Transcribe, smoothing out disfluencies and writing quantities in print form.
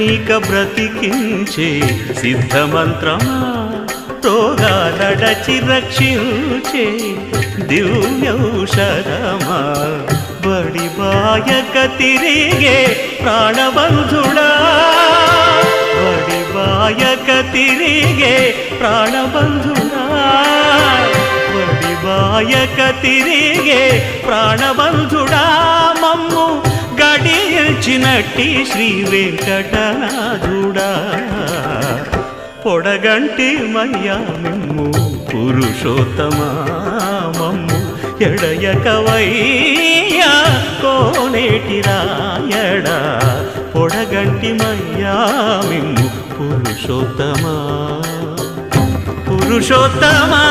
ఇక బ్రతికించే సిద్ధమంత్రమా రోగాలడచి రక్షించే దివ్యౌషధమా బడి బాయక తిరిగే ప్రాణబంధుడా బడి బాయక తిరిగే ప్రాణబంధుడా బడి బాయక తిరిగే ప్రాణబంధుడా మమ్ము గడిచినట్టి శ్రీ వెంకటనాథుడా పొడగంటి మయ్యా మిమ్ము పురుషోత్తమా మమ్ము ఎడయకవయ్యా కోనేటి రాయడా పొడగంటి మయ్యా మిమ్ము పురుషోత్తమా పురుషోత్తమా